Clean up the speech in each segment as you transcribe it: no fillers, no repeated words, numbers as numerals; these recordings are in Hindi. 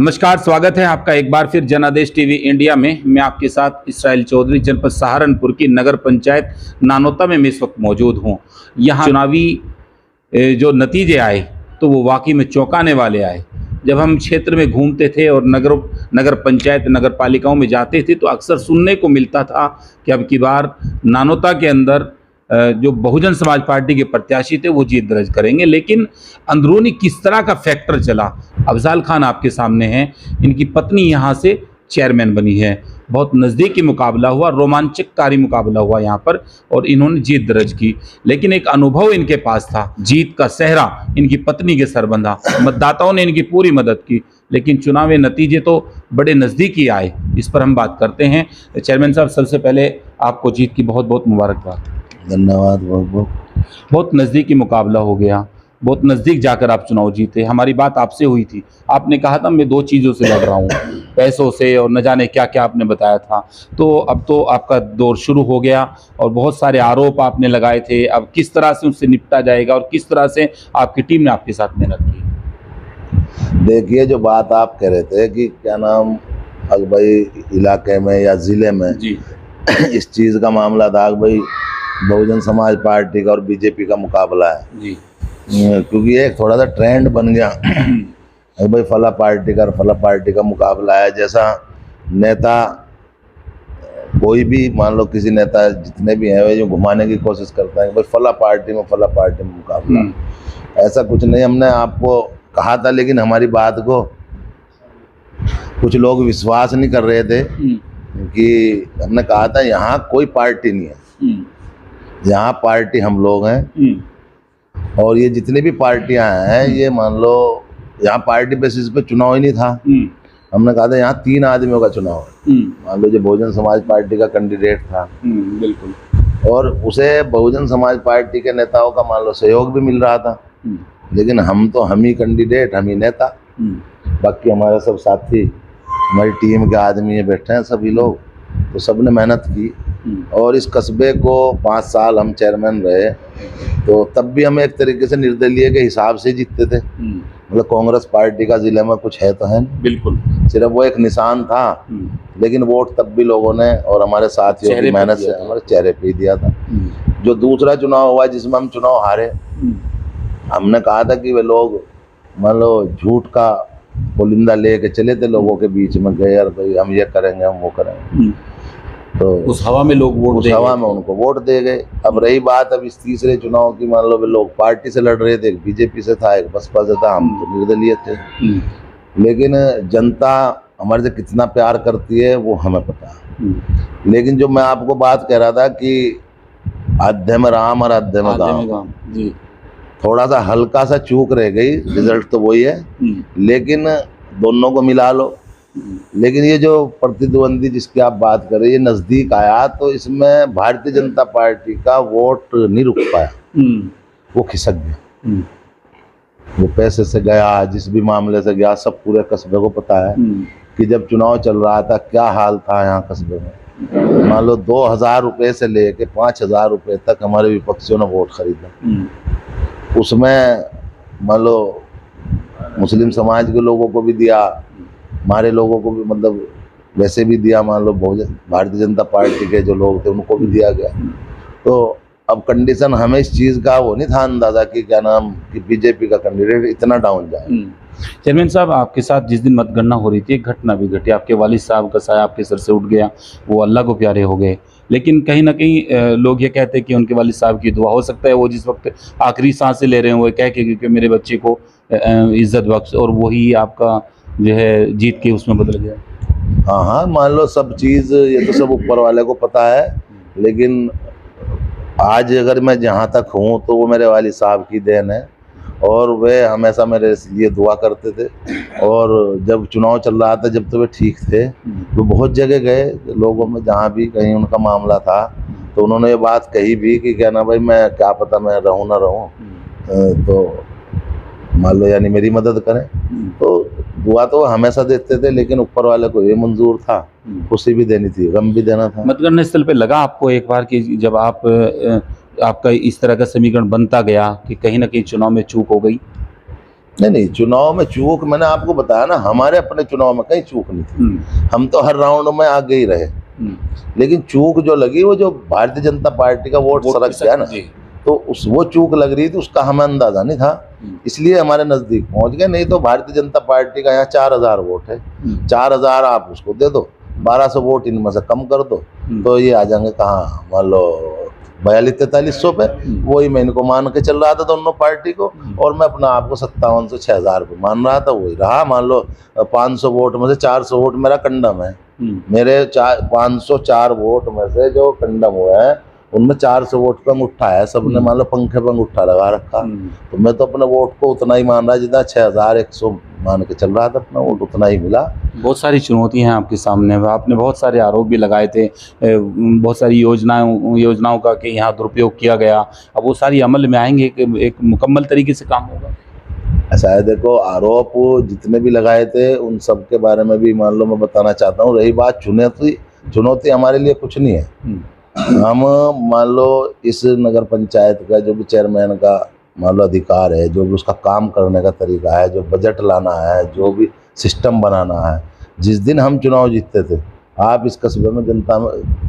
नमस्कार, स्वागत है आपका एक बार फिर जनादेश टीवी इंडिया में। मैं आपके साथ इसराइल चौधरी, जनपद सहारनपुर की नगर पंचायत नानोता में मैं इस वक्त मौजूद हूँ। यहाँ चुनावी जो नतीजे आए तो वो वाकई में चौंकाने वाले आए। जब हम क्षेत्र में घूमते थे और नगर पंचायत नगर पालिकाओं में जाते थे तो अक्सर सुनने को मिलता था कि अब की बार नानोता के अंदर जो बहुजन समाज पार्टी के प्रत्याशी थे वो जीत दर्ज करेंगे। लेकिन अंदरूनी किस तरह का फैक्टर चला, अफजाल खान आपके सामने हैं। इनकी पत्नी यहाँ से चेयरमैन बनी है। बहुत नज़दीकी मुकाबला हुआ, रोमांचकारी मुकाबला हुआ यहाँ पर और इन्होंने जीत दर्ज की। लेकिन एक अनुभव इनके पास था, जीत का सेहरा इनकी पत्नी के सर बंधा। मतदाताओं ने इनकी पूरी मदद की, लेकिन चुनावी नतीजे तो बड़े नज़दीकी आए। इस पर हम बात करते हैं। चेयरमैन साहब, सबसे पहले आपको जीत की बहुत बहुत मुबारकबाद। धन्यवाद। बहुत नज़दीकी मुकाबला हो गया, बहुत नज़दीक जाकर आप चुनाव जीते। हमारी बात आपसे हुई थी, आपने कहा था मैं दो चीज़ों से लड़ रहा हूँ, पैसों से और न जाने क्या क्या आपने बताया था। तो अब तो आपका दौर शुरू हो गया और बहुत सारे आरोप आपने लगाए थे। अब किस तरह से उससे निपटा जाएगा और किस तरह से आपकी टीम ने आपके साथ मेहनत की? देखिए, जो बात आप कह रहे थे कि क्या नाम भाई इलाके में या ज़िले में जी इस चीज़ का मामला था कि भाई बहुजन समाज पार्टी का और बीजेपी का मुकाबला है जी, क्योंकि एक थोड़ा सा ट्रेंड बन गया भाई फला पार्टी का और फला पार्टी का मुकाबला है। जैसा नेता कोई भी, मान लो किसी नेता जितने भी हैं वे जो घुमाने की कोशिश करता है भाई फला पार्टी में मुकाबला। ऐसा कुछ नहीं, हमने आपको कहा था, लेकिन हमारी बात को कुछ लोग विश्वास नहीं कर रहे थे कि हमने कहा था यहाँ कोई पार्टी नहीं है, यहाँ पार्टी हम लोग हैं। और ये जितनी भी पार्टियां हैं ये मान लो यहाँ पार्टी बेसिस पे चुनाव ही नहीं था। हमने कहा था यहाँ 3 आदमियों का चुनाव है। मान लो जो बहुजन समाज पार्टी का कैंडिडेट था, बिल्कुल, और उसे बहुजन समाज पार्टी के नेताओं का मान लो सहयोग भी मिल रहा था, लेकिन हम ही कैंडिडेट, हम ही नेता, बाकी हमारे सब साथी, हमारी टीम के आदमी ये बैठे हैं सभी लोग, तो सबने मेहनत की। और इस कस्बे को 5 साल हम चेयरमैन रहे, तो तब भी हम एक तरीके से निर्दलीय के हिसाब से जीतते थे। मतलब कांग्रेस पार्टी का जिले में कुछ है तो है नहीं, बिल्कुल, सिर्फ वो एक निशान था। लेकिन वोट तब भी लोगों ने और हमारे साथियों की मेहनत से हमारे चेहरे पे ही दिया था। जो दूसरा चुनाव हुआ जिसमें हम चुनाव हारे, हमने कहा था कि वे लोग मान लो झूठ का पुलिंदा लेके चले थे, लोगों के बीच में गए यार भाई हम ये करेंगे, हम वो करेंगे, तो उस हवा में लोग वोट, उस हवा में उनको वोट दे गए। अब रही बात अब इस तीसरे चुनाव की, मान लो वे लोग पार्टी से लड़ रहे थे, एक बीजेपी से था, एक बसपा से था, हम तो निर्दलीय थे। लेकिन जनता हमारे से कितना प्यार करती है वो हमें पता है। लेकिन जो मैं आपको बात कह रहा था कि आध्य में राम और आध्य में गाँव, थोड़ा सा हल्का सा चूक रह गई, रिजल्ट तो वही है, लेकिन दोनों को मिला लो। लेकिन ये जो प्रतिद्वंदी जिसकी आप बात कर रहे हैं, ये नज़दीक आया तो इसमें भारतीय जनता पार्टी का वोट नहीं रुक पाया, वो खिसक गया। वो पैसे से गया, जिस भी मामले से गया, सब पूरे कस्बे को पता है कि जब चुनाव चल रहा था क्या हाल था यहाँ कस्बे में। मान लो 2000 रुपये से लेके 5000 रुपये तक हमारे विपक्षियों ने वोट खरीदा। उसमें मान लो मुस्लिम समाज के लोगों को भी दिया, हमारे लोगों को भी मतलब वैसे भी दिया, मान लो भारतीय जनता पार्टी के जो लोग थे उनको भी दिया गया। तो अब कंडीशन हमें इस चीज़ का वो नहीं था अंदाज़ा कि क्या नाम कि बीजेपी का कैंडिडेट इतना डाउन जाए। चेयरमैन साहब, आपके साथ जिस दिन मतगणना हो रही थी एक घटना भी घटी। आपके वालिद साहब का साया आपके सर से उठ गया, वो अल्लाह को प्यारे हो गए। लेकिन कहीं ना कहीं लोग ये कहते हैं कि उनके वालिद साहब की दुआ, हो सकता है वो जिस वक्त आखिरी सांसें ले रहे हैं वो कह के क्योंकि मेरे बच्चे को इज्जत बख्श, और वही आपका जो है जीत के उसमें बदल गया। हाँ, मान लो सब चीज़ ये तो सब ऊपर वाले को पता है, लेकिन आज अगर मैं जहाँ तक हूँ तो वो मेरे वालिद साहब की देन है, और वे हमेशा मेरे लिए दुआ करते थे। और जब चुनाव चल रहा था, जब तो वे ठीक थे, वो बहुत जगह गए लोगों में, जहाँ भी कहीं उनका मामला था तो उन्होंने ये बात कही भी कि क्या ना भाई मैं क्या पता मैं रहूँ ना रहूँ, तो मान लो यानी मेरी मदद करें। तो दुआ तो हमेशा देते थे, लेकिन ऊपर वाले को ये मंजूर था, खुशी भी देनी थी, गम भी देना था। मतगणना स्थल पे लगा आपको एक बार कि जब आपका इस तरह का समीकरण बनता गया कि कहीं ना कहीं चुनाव में चूक हो गई? नहीं, चुनाव में चूक मैंने आपको बताया ना, हमारे अपने चुनाव में कहीं चूक नहीं थी। हम तो हर राउंड में आगे ही रहे, लेकिन चूक जो लगी वो जो भारतीय जनता पार्टी का वोट सरक गया ना, तो वो चूक लग रही थी, उसका हमें अंदाजा नहीं था, इसलिए हमारे नजदीक पहुंच गए। नहीं तो भारतीय जनता पार्टी का यहाँ 4000 वोट है, 4000 आप उसको दे दो, 1200 वोट इनमें से कम कर दो, तो ये आ जाएंगे कहाँ, मान लो 4200-4300 पे। वही मैं इनको मान के चल रहा था दोनों पार्टी को, और मैं अपना आपको 5700-6000 पे मान रहा था, वही रहा। मान लो 500 वोट में से 400 वोट मेरा कंडम है, मेरे 504 वोट में से जो कंडम हुए हैं उनमें 400 वोट पे अंगूठा है, सबने मान लो पंखे पे अंगूठा लगा रखा। तो मैं तो अपने वोट को उतना ही मान रहा जितना 6100 मान के चल रहा था, अपना वोट उतना ही मिला। बहुत सारी चुनौतियां हैं आपके सामने, आपने बहुत सारे आरोप भी लगाए थे, बहुत सारी योजनाओं का कि यहाँ दुरुपयोग किया गया। अब वो सारी अमल में आएंगे कि एक मुकम्मल तरीके से काम होगा? ऐसा है, देखो आरोप जितने भी लगाए थे उन सब के बारे में भी मान लो मैं बताना चाहता हूँ। रही बात चुनौती हमारे लिए कुछ नहीं है। हम मान लो इस नगर पंचायत का जो भी चेयरमैन का मान लो अधिकार है, जो भी उसका काम करने का तरीका है, जो बजट लाना है, जो भी सिस्टम बनाना है, जिस दिन हम चुनाव जीतते थे, आप इस कस्बे में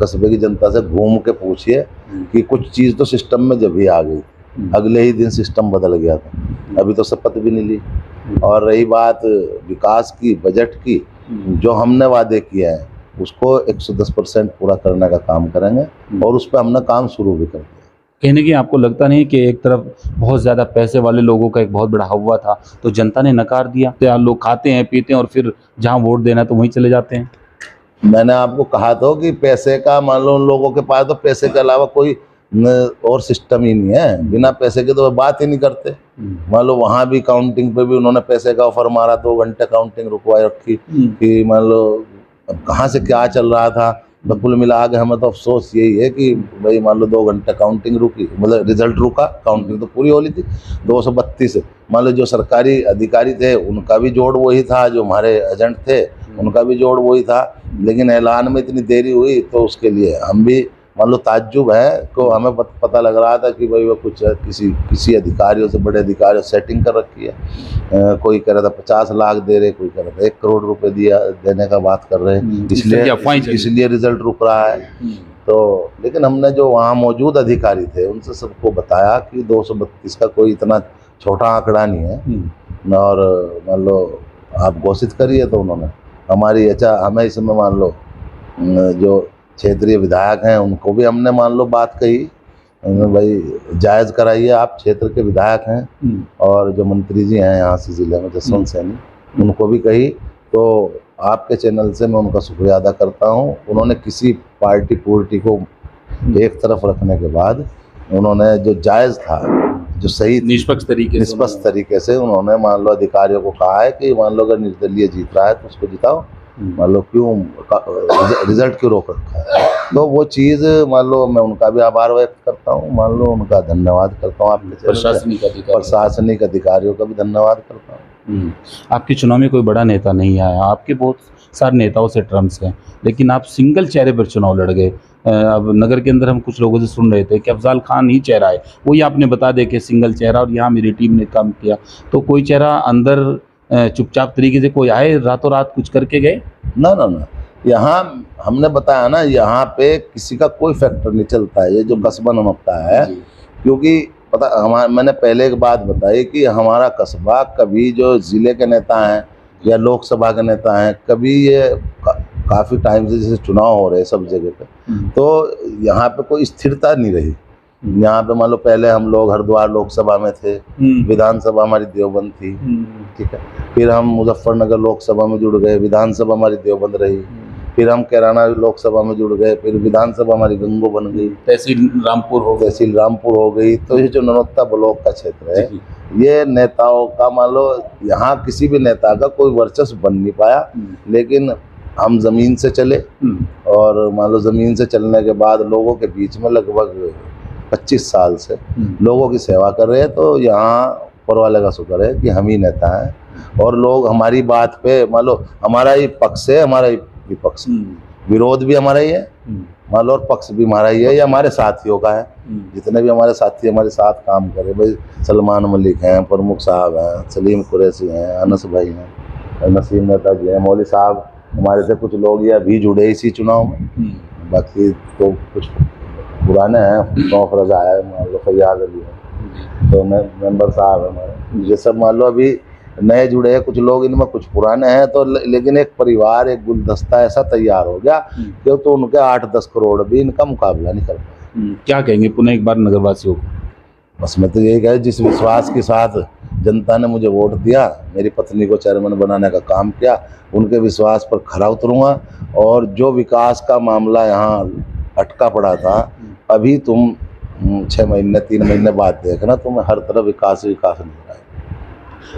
कस्बे की जनता से घूम के पूछिए कि कुछ चीज़ तो सिस्टम में जब ही आ गई, अगले ही दिन सिस्टम बदल गया था। अभी तो शपथ भी नहीं ली। और रही बात विकास की, बजट की, जो हमने वादे किए हैं उसको 110% पूरा करने का काम करेंगे, और उस पर हमने काम शुरू भी कर दिया। कहीं ना कहीं आपको लगता नहीं कि एक तरफ बहुत ज़्यादा पैसे वाले लोगों का एक बहुत बड़ा हवा था, तो जनता ने नकार दिया? तो लोग खाते हैं पीते हैं और फिर जहाँ वोट देना तो वहीं चले जाते हैं। मैंने आपको कहा था कि पैसे का मान लो उन लोगों के पास तो पैसे के अलावा कोई और सिस्टम ही नहीं है, बिना पैसे के तो वो बात ही नहीं करते। मान लो वहाँ भी काउंटिंग पे भी उन्होंने पैसे का ऑफर मारा, 2 घंटे काउंटिंग रुकवाई रखी कि मान लो अब कहाँ से क्या चल रहा था। तो कुल मिला के हमें तो अफसोस यही है कि भाई मान लो 2 घंटे काउंटिंग रुकी, मतलब रिजल्ट रुका, काउंटिंग तो पूरी हो रही थी। 232 मान लो जो सरकारी अधिकारी थे उनका भी जोड़ वही था, जो हमारे एजेंट थे उनका भी जोड़ वही था, लेकिन ऐलान में इतनी देरी हुई तो उसके लिए हम भी मान लो ताज्जुब है। तो हमें पता लग रहा था कि भाई वो कुछ किसी अधिकारियों से, बड़े अधिकारियों से सेटिंग कर रखी है। कोई कह रहा था 50 लाख दे रहे, कोई कह रहा था 1 करोड़ रुपए देने का बात कर रहे हैं, इसलिए रिजल्ट रुक रहा है। तो लेकिन हमने जो वहाँ मौजूद अधिकारी थे उनसे सबको बताया कि 232 का कोई इतना छोटा आंकड़ा नहीं है, और मान लो आप घोषित करिए। तो उन्होंने हमारी हमें इसमें मान लो जो क्षेत्रीय विधायक हैं उनको भी हमने मान लो बात कही, भाई जायज़ कराइए, आप क्षेत्र के विधायक हैं, और जो मंत्री जी हैं यहाँ से ज़िले में जसवंत सैनी, उनको भी कही। तो आपके चैनल से मैं उनका शुक्रिया अदा करता हूँ। उन्होंने किसी पार्टी को एक तरफ रखने के बाद उन्होंने जो जायज़ था, जो सही निष्पक्ष तरीके से उन्होंने मान लो अधिकारियों को कहा है कि मान लो अगर निर्दलीय जीत रहा है तो उसको जिताओ, मान लो क्यों रिजल्ट क्यों रोक रखा है। तो वो चीज़ मान लो मैं उनका भी आभार व्यक्त करता हूँ, मान लो उनका धन्यवाद करता हूँ, आपके प्रशासनिक अधिकारियों का भी धन्यवाद करता हूँ। आपके चुनाव में कोई बड़ा नेता नहीं आया, आपके बहुत सारे नेताओं से टर्म्स हैं, लेकिन आप सिंगल चेहरे पर चुनाव लड़ गए। अब नगर के अंदर हम कुछ लोगों से सुन रहे थे कि अफजाल खान ही चेहरा है, वही आपने बता दे कि सिंगल चेहरा, और यहाँ मेरी टीम ने काम किया। तो कोई चेहरा अंदर चुपचाप तरीके से कोई आए रातों रात कुछ करके गए? ना, यहाँ हमने बताया ना, यहाँ पे किसी का कोई फैक्टर नहीं चलता है, ये जो कस्बा नमकता है। क्योंकि पता मैंने पहले एक बात बताई कि हमारा कस्बा कभी जो ज़िले के नेता हैं या लोकसभा के नेता हैं, कभी ये काफ़ी टाइम से जैसे चुनाव हो रहे हैं सब जगह पे, तो यहाँ पे कोई स्थिरता नहीं रही। यहाँ पे मान लो पहले हम लोग हरिद्वार लोकसभा में थे, विधानसभा हमारी देवबंद थी, ठीक है। फिर हम मुजफ्फरनगर लोकसभा में जुड़ गए, विधानसभा हमारी देवबंद रही। फिर हम कैराना लोकसभा में जुड़ गए, फिर विधानसभा हमारी गंगो बन गई, तहसील रामपुर हो गई। तो ये जो ननौत्ता ब्लॉक का क्षेत्र है, ये नेताओं का मान लो यहाँ किसी भी नेता का कोई वर्चस्व बन नहीं पाया। लेकिन हम ज़मीन से चले, और मान लो ज़मीन से चलने के बाद लोगों के बीच में लगभग 25 साल से लोगों की सेवा कर रहे हैं। तो यहाँ ऊपर वाले का शुक्र है कि हम ही नेता हैं, और लोग हमारी बात पे मान लो हमारा ही पक्ष है, हमारा ही विपक्ष, विरोध भी हमारा ही है, मान लो और पक्ष भी हमारा ही है, या हमारे साथियों का है। जितने भी हमारे साथी हमारे साथ काम करे, भाई सलमान मलिक हैं, प्रमुख साहब हैं, सलीम कुरैशी हैं, अनस भाई हैं, नसीम मेहता जी हैं, मौली साहब हमारे से कुछ लोग ये अभी जुड़े इसी चुनाव में, बाकी तो कुछ पुराने हैं, नौफ रजा है, मान लो फैयाज अली है, तो मेंबर साहब है हमारे, ये सब मान लो अभी नए जुड़े हैं, कुछ लोग इनमें कुछ पुराने हैं, तो लेकिन एक परिवार, एक गुलदस्ता ऐसा तैयार हो गया कि तो उनके 8-10 करोड़ भी इनका मुकाबला नहीं कर पाए। क्या कहेंगे पुनः एक बार नगरवासियों को? बस मैं तो यही कह, जिस विश्वास के साथ जनता ने मुझे वोट दिया, मेरी पत्नी को चेयरमैन बनाने का काम किया, उनके विश्वास पर खरा उतरूंगा। और जो विकास का मामला यहाँ अटका पड़ा था, अभी तुम 6 महीने 3 महीने बाद देखना, तुम्हें हर तरफ विकास नजर आएगा।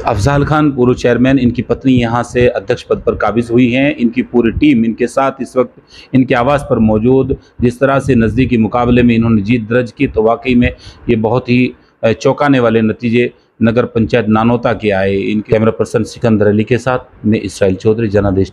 अफजाल खान पूर्व चेयरमैन, इनकी पत्नी यहाँ से अध्यक्ष पद पर काबिज हुई हैं, इनकी पूरी टीम इनके साथ इस वक्त इनके आवास पर मौजूद। जिस तरह से नज़दीकी मुकाबले में इन्होंने जीत दर्ज की, तो वाकई में ये बहुत ही चौंकाने वाले नतीजे नगर पंचायत नानोता के आए। इनके कैमरा पर्सन सिकंदर अली के साथ मैं इसराइल चौधरी, जनादेश।